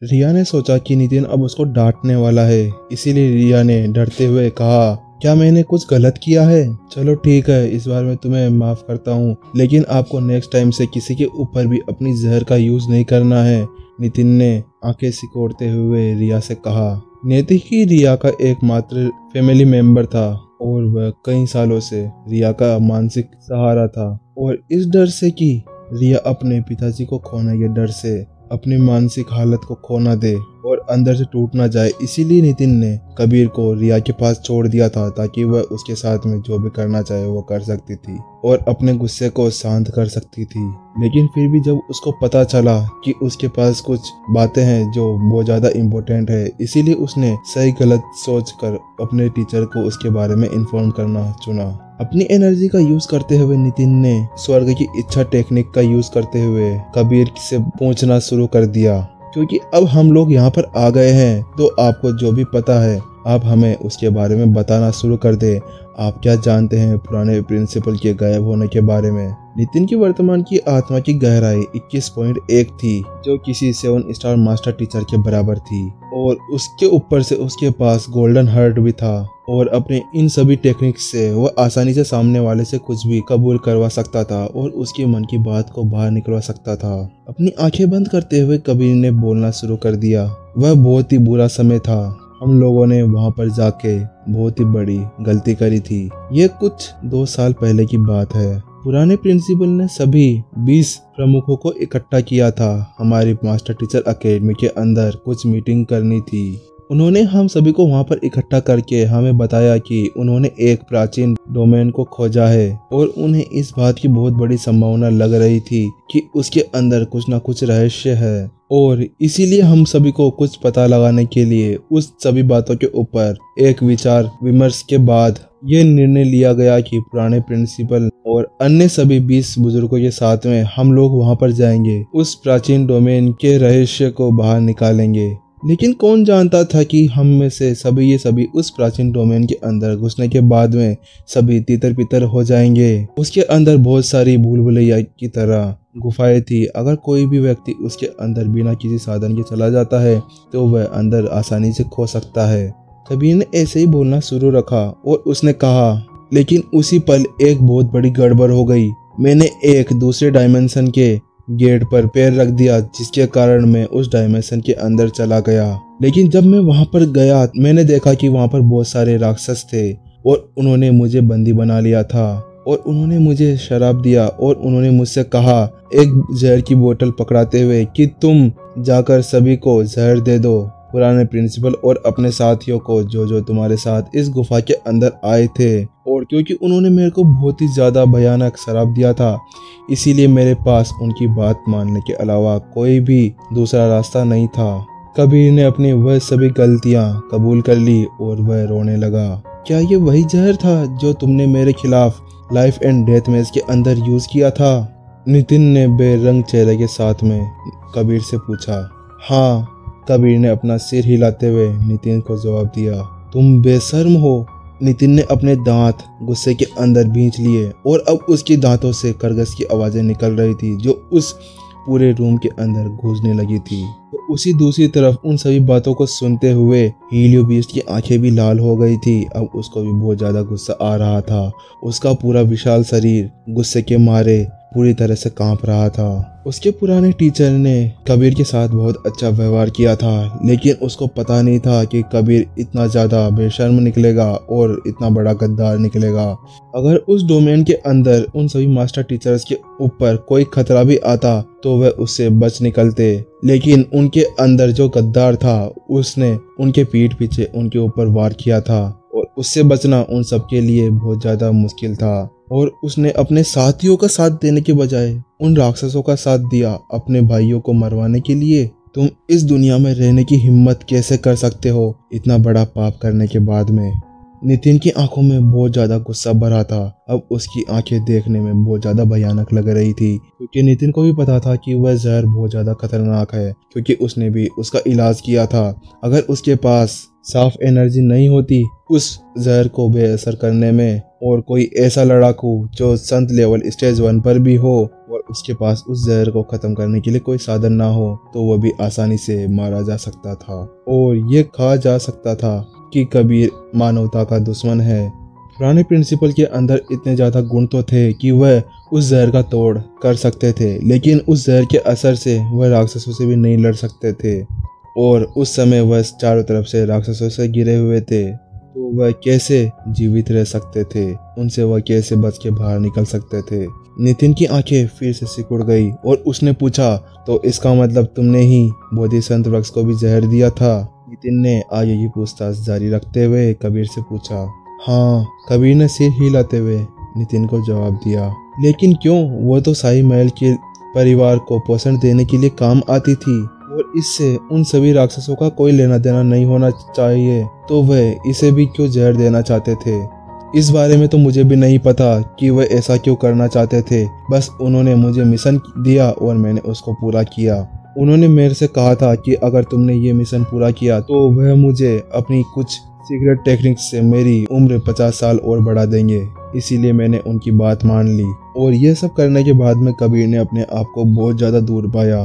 रिया ने सोचा कि नितिन अब उसको डांटने वाला है, इसीलिए रिया ने डरते हुए कहा, क्या मैंने कुछ गलत किया है? चलो ठीक है, इस बार मैं तुम्हें माफ करता हूँ, लेकिन आपको नेक्स्ट टाइम से किसी के ऊपर भी अपनी जहर का यूज नहीं करना है। नितिन ने आंखें सिकोड़ते हुए रिया से कहा। नितिन ही रिया का एकमात्र फैमिली मेंबर था और वह कई सालों से रिया का मानसिक सहारा था, और इस डर से कि रिया अपने पिताजी को खोने के डर से अपनी मानसिक हालत को खो ना दे और अंदर से टूट ना जाए, इसीलिए नितिन ने कबीर को रिया के पास छोड़ दिया था, ताकि वह उसके साथ में जो भी करना चाहे वो कर सकती थी और अपने गुस्से को शांत कर सकती थी। लेकिन फिर भी जब उसको पता चला कि उसके पास कुछ बातें हैं जो बहुत ज्यादा इम्पोर्टेंट है, इसीलिए उसने सही गलत सोच कर अपने टीचर को उसके बारे में इन्फॉर्म करना चुना। अपनी एनर्जी का यूज करते हुए नितिन ने स्वर्ग की इच्छा टेक्निक का यूज करते हुए कबीर से पूछना शुरू कर दिया, क्योंकि अब हम लोग यहाँ पर आ गए हैं तो आपको जो भी पता है आप हमें उसके बारे में बताना शुरू कर दे। आप क्या जानते हैं पुराने प्रिंसिपल के गायब होने के बारे में? नितिन की वर्तमान की आत्मा की गहराई 21.1 थी, जो किसी 7 स्टार मास्टर टीचर के बराबर थी, और उसके ऊपर से उसके पास गोल्डन हार्ट भी था, और अपने इन सभी टेक्निक से वह आसानी से सामने वाले से कुछ भी कबूल करवा सकता था और उसके मन की बात को बाहर निकलवा सकता था। अपनी आंखें बंद करते हुए कबीर ने बोलना शुरू कर दिया। वह बहुत ही बुरा समय था, हम लोगों ने वहां पर जाके बहुत ही बड़ी गलती करी थी। ये कुछ 2 साल पहले की बात है। पुराने प्रिंसिपल ने सभी 20 प्रमुखों को इकट्ठा किया था। हमारी मास्टर टीचर एकेडमी के अंदर कुछ मीटिंग करनी थी। उन्होंने हम सभी को वहां पर इकट्ठा करके हमें बताया कि उन्होंने एक प्राचीन डोमेन को खोजा है और उन्हें इस बात की बहुत बड़ी संभावना लग रही थी कि उसके अंदर कुछ न कुछ रहस्य है, और इसीलिए हम सभी को कुछ पता लगाने के लिए उस सभी बातों के ऊपर एक विचार विमर्श के बाद ये निर्णय लिया गया कि पुराने प्रिंसिपल और अन्य सभी 20 बुजुर्गों के साथ में हम लोग वहां पर जाएंगे, उस प्राचीन डोमेन के रहस्य को बाहर निकालेंगे। लेकिन कौन जानता था कि हम में से सभी ये सभी उस प्राचीन डोमेन के अंदर घुसने के बाद में सभी तितर पितर हो जाएंगे। उसके अंदर बहुत सारी भूल भुलैया की तरह गुफाएं थी। अगर कोई भी व्यक्ति उसके अंदर बिना किसी साधन के चला जाता है तो वह अंदर आसानी से खो सकता है। कबीर ने ऐसे ही बोलना शुरू रखा और उसने कहा, लेकिन उसी पल एक बहुत बड़ी गड़बड़ हो गई। मैंने एक दूसरे डायमेंशन के गेट पर पैर रख दिया, जिसके कारण मैं उस डायमेंशन के अंदर चला गया। लेकिन जब मैं वहां पर गया मैंने देखा कि वहां पर बहुत सारे राक्षस थे और उन्होंने मुझे बंदी बना लिया था और उन्होंने मुझे शराब दिया और उन्होंने मुझसे कहा एक जहर की बोतल पकड़ाते हुए कि तुम जाकर सभी को जहर दे दो, पुराने प्रिंसिपल और अपने साथियों को जो तुम्हारे साथ इस गुफा के अंदर आए थे। और क्योंकि उन्होंने मेरे को बहुत ही ज्यादा भयानक शराब दिया था, इसीलिए मेरे पास उनकी बात मानने के अलावा कोई भी दूसरा रास्ता नहीं था। कबीर ने अपनी वह सभी गलतियां कबूल कर ली और वह रोने लगा। क्या ये वही जहर था जो तुमने मेरे खिलाफ लाइफ एंड डेथ मैच के अंदर यूज किया था? नितिन ने बेरंग चेहरे के साथ में कबीर से पूछा। हाँ, कबीर ने अपना सिर हिलाते हुए नितिन को जवाब दिया। तुम बेशर्म हो। नितिन ने अपने दांत गुस्से के अंदर भींच लिए और अब उसके दांतों से खरगोश की आवाजें निकल रही थी जो उस पूरे रूम के अंदर गूंजने लगी थी। तो उसी दूसरी तरफ उन सभी बातों को सुनते हुए हीलियो बीस्ट की आंखें भी लाल हो गई थी। अब उसको भी बहुत ज्यादा गुस्सा आ रहा था। उसका पूरा विशाल शरीर गुस्से के मारे पूरी तरह से कांप रहा था। उसके पुराने टीचर ने कबीर के साथ बहुत अच्छा व्यवहार किया था, लेकिन उसको पता नहीं था कि कबीर इतना ज्यादा बेशर्म निकलेगा और इतना बड़ा गद्दार निकलेगा। अगर उस डोमेन के अंदर उन सभी मास्टर टीचर्स के ऊपर कोई खतरा भी आता तो वह उससे बच निकलते, लेकिन उनके अंदर जो गद्दार था उसने उनके पीठ पीछे उनके ऊपर वार किया था और उससे बचना उन सबके लिए बहुत ज्यादा मुश्किल था। और उसने अपने साथियों का साथ देने के बजाय उन राक्षसों का साथ दिया अपने भाइयों को मरवाने के लिए। तुम इस दुनिया में रहने की हिम्मत कैसे कर सकते हो इतना बड़ा पाप करने के बाद में? नितिन की आंखों में बहुत ज्यादा गुस्सा भरा था। अब उसकी आंखें देखने में बहुत ज्यादा भयानक लग रही थी, क्योंकि नितिन को भी पता था कि वह जहर बहुत ज्यादा खतरनाक है, क्योंकि उसने भी उसका इलाज किया था। अगर उसके पास साफ एनर्जी नहीं होती उस जहर को बेअसर करने में, और कोई ऐसा लड़ाकू जो संत लेवल स्टेज 1 पर भी हो और उसके पास उस जहर को खत्म करने के लिए कोई साधन ना हो तो वह भी आसानी से मारा जा सकता था और ये कहा जा सकता था कि कबीर मानवता का दुश्मन है। पुराने प्रिंसिपल के अंदर इतने ज्यादा गुण तो थे कि वह उस जहर का तोड़ कर सकते थे, लेकिन उस जहर के असर से वह राक्षसों से भी नहीं लड़ सकते थे और उस समय वह चारों तरफ से राक्षसों से घिरे हुए थे। तो वह कैसे जीवित रह सकते थे, उनसे वह कैसे बच के बाहर निकल सकते थे। नितिन की आंखें फिर से सिकुड़ गई और उसने पूछा, तो इसका मतलब तुमने ही बोधिसत्व वृक्ष को भी जहर दिया था? नितिन ने आगे की पूछताछ जारी रखते हुए कबीर से पूछा। हाँ, कबीर ने सिर हिलाते हुए नितिन को जवाब दिया। लेकिन क्यों? वो तो शाही महल के परिवार को पोषण देने के लिए काम आती थी और इससे उन सभी राक्षसों का कोई लेना देना नहीं होना चाहिए, तो वह इसे भी क्यों जहर देना चाहते थे? इस बारे में तो मुझे भी नहीं पता कि वह ऐसा क्यों करना चाहते थे। बस उन्होंने मुझे मिशन दिया और मैंने उसको पूरा किया। उन्होंने मेरे से कहा था कि अगर तुमने ये मिशन पूरा किया तो वह मुझे अपनी कुछ सीक्रेट टेक्निक से मेरी उम्र 50 साल और बढ़ा देंगे। इसीलिए मैंने उनकी बात मान ली और ये सब करने के बाद में कबीर ने अपने आप को बहुत ज़्यादा दूर पाया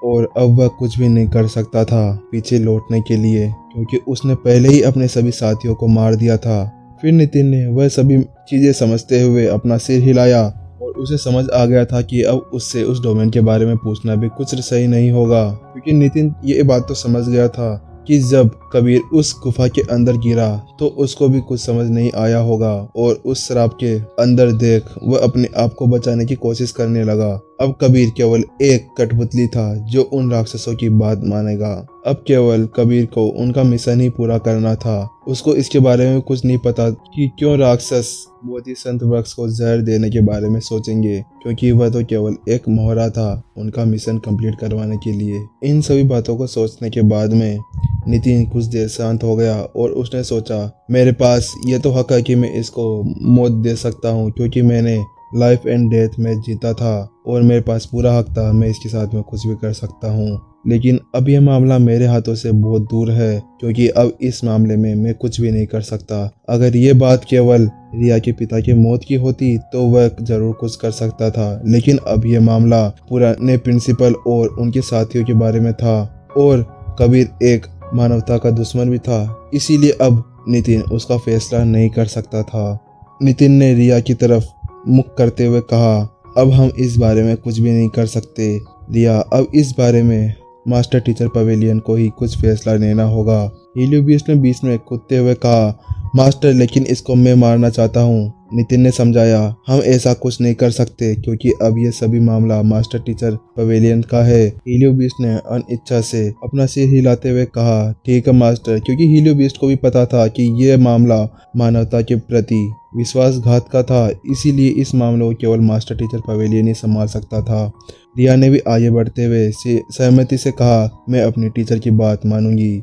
और अब वह कुछ भी नहीं कर सकता था पीछे लौटने के लिए, क्योंकि उसने पहले ही अपने सभी साथियों को मार दिया था। फिर नितिन ने वह सभी चीजें समझते हुए अपना सिर हिलाया और उसे समझ आ गया था कि अब उससे उस डोमेन के बारे में पूछना भी कुछ सही नहीं होगा, क्योंकि नितिन ये बात तो समझ गया था कि जब कबीर उस गुफा के अंदर गिरा तो उसको भी कुछ समझ नहीं आया होगा और उस शराब के अंदर देख वह अपने आप को बचाने की कोशिश करने लगा। अब कबीर केवल एक कठपुतली था जो उन राक्षसों की बात मानेगा। अब केवल कबीर को उनका मिशन ही पूरा करना था। उसको इसके बारे में कुछ नहीं पता कि क्यों राक्षस बोधिसत्व वृक्ष को जहर देने के बारे में सोचेंगे, क्योंकि वह तो केवल एक मोहरा था उनका मिशन कंप्लीट करवाने के लिए। इन सभी बातों को सोचने के बाद में नितिन कुछ देर शांत हो गया और उसने सोचा, मेरे पास ये तो हक है कि मैं इसको मौत दे सकता हूँ, क्योंकि मैंने लाइफ एंड डेथ मैच जीता था और मेरे पास पूरा हक था, मैं इसके साथ में कुछ भी कर सकता हूँ। लेकिन अब यह मामला मेरे हाथों से बहुत दूर है, क्योंकि अब इस मामले में मैं कुछ भी नहीं कर सकता। अगर ये बात केवल रिया के पिता की मौत की होती तो वह जरूर कुछ कर सकता था, लेकिन अब यह मामला पुराने प्रिंसिपल और उनके साथियों के बारे में था और कबीर एक मानवता का दुश्मन भी था। इसीलिए अब नितिन उसका फैसला नहीं कर सकता था। नितिन ने रिया की तरफ मुख करते हुए कहा, अब हम इस बारे में कुछ भी नहीं कर सकते रिया, अब इस बारे में मास्टर टीचर पवेलियन को ही कुछ फैसला लेना होगा। हीलियोबीस्ट ने बीच में कूदते हुए कहा, मास्टर लेकिन इसको मैं मारना चाहता हूँ। नितिन ने समझाया, हम ऐसा कुछ नहीं कर सकते क्योंकि अब ये सभी मामला मास्टर टीचर पवेलियन का है। हीलियोबीस्ट ने अनिच्छा से अपना सिर हिलाते हुए कहा, ठीक है मास्टर, क्योंकि हीलियोबीस्ट को भी पता था कि यह मामला मानवता के प्रति विश्वासघात का था, इसीलिए इस मामले को केवल मास्टर टीचर पवेलियन ही संभाल सकता था। रिया ने भी आगे बढ़ते हुए सहमति से कहा, मैं अपनी टीचर की बात मानूंगी।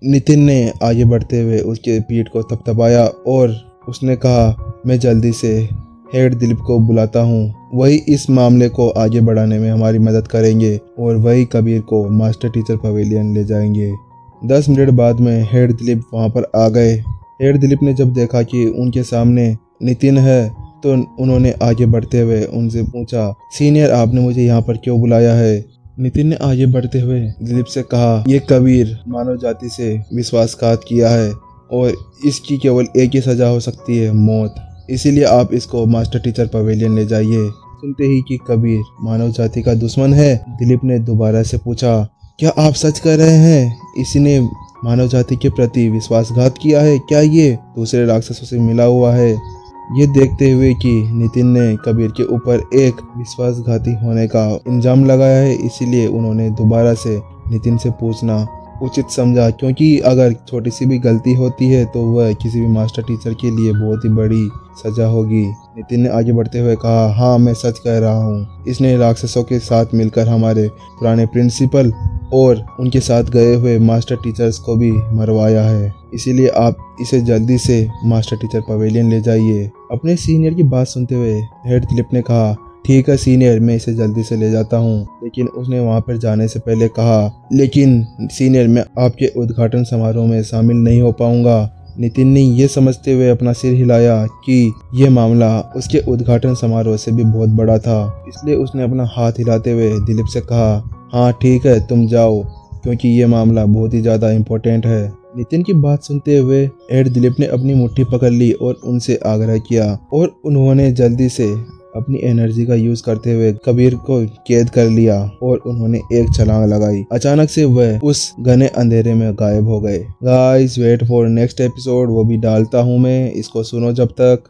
नितिन ने आगे बढ़ते हुए उसके पीठ को थपथपाया और उसने कहा, मैं जल्दी से हेड दिलीप को बुलाता हूँ, वही इस मामले को आगे बढ़ाने में हमारी मदद करेंगे और वही कबीर को मास्टर टीचर पवेलियन ले जाएंगे। 10 मिनट बाद में हेड दिलीप वहाँ पर आ गए। हेड दिलीप ने जब देखा कि उनके सामने नितिन है तो उन्होंने आगे बढ़ते हुए उनसे पूछा, सीनियर आपने मुझे यहाँ पर क्यों बुलाया है? नितिन ने आगे बढ़ते हुए दिलीप से कहा, ये कबीर मानव जाति से विश्वासघात किया है और इसकी केवल एक ही सजा हो सकती है, मौत। इसीलिए आप इसको मास्टर टीचर पवेलियन ले जाइए। सुनते ही कि कबीर मानव जाति का दुश्मन है, दिलीप ने दोबारा से पूछा, क्या आप सच कह रहे हैं इसने मानव जाति के प्रति विश्वासघात किया है? क्या ये दूसरे राक्षसों से मिला हुआ है? ये देखते हुए कि नितिन ने कबीर के ऊपर एक विश्वासघाती होने का इल्जाम लगाया है, इसीलिए उन्होंने दोबारा से नितिन से पूछना उचित समझा, क्योंकि अगर छोटी सी भी गलती होती है तो वह किसी भी मास्टर टीचर के लिए बहुत ही बड़ी सजा होगी। नितिन ने आगे बढ़ते हुए कहा, हाँ मैं सच कह रहा हूँ, इसने राक्षसों के साथ मिलकर हमारे पुराने प्रिंसिपल और उनके साथ गए हुए मास्टर टीचर्स को भी मरवाया है, इसीलिए आप इसे जल्दी से मास्टर टीचर पवेलियन ले जाइए। अपने सीनियर की बात सुनते हुए हेड दिलीप ने कहा, ठीक है सीनियर, मैं इसे जल्दी से ले जाता हूँ। लेकिन उसने वहाँ पर जाने से पहले कहा, लेकिन सीनियर मैं आपके उद्घाटन समारोह में शामिल नहीं हो पाऊंगा, नितिन ने ये समझते हुए अपना सिर हिलाया कि ये मामला उसके उद्घाटन समारोह से भी बहुत बड़ा था, इसलिए उसने अपना हाथ हिलाते हुए दिलीप से कहा, हाँ ठीक है तुम जाओ, क्योंकि ये मामला बहुत ही ज़्यादा इम्पोर्टेंट है। नितिन की बात सुनते हुए एड दिलीप ने अपनी मुट्ठी पकड़ ली और उनसे आग्रह किया और उन्होंने जल्दी से अपनी एनर्जी का यूज करते हुए कबीर को कैद कर लिया और उन्होंने एक छलांग लगाई। अचानक से वह उस घने अंधेरे में गायब हो गए। Guys wait for next episode, वो भी डालता हूँ मैं, इसको सुनो जब तक।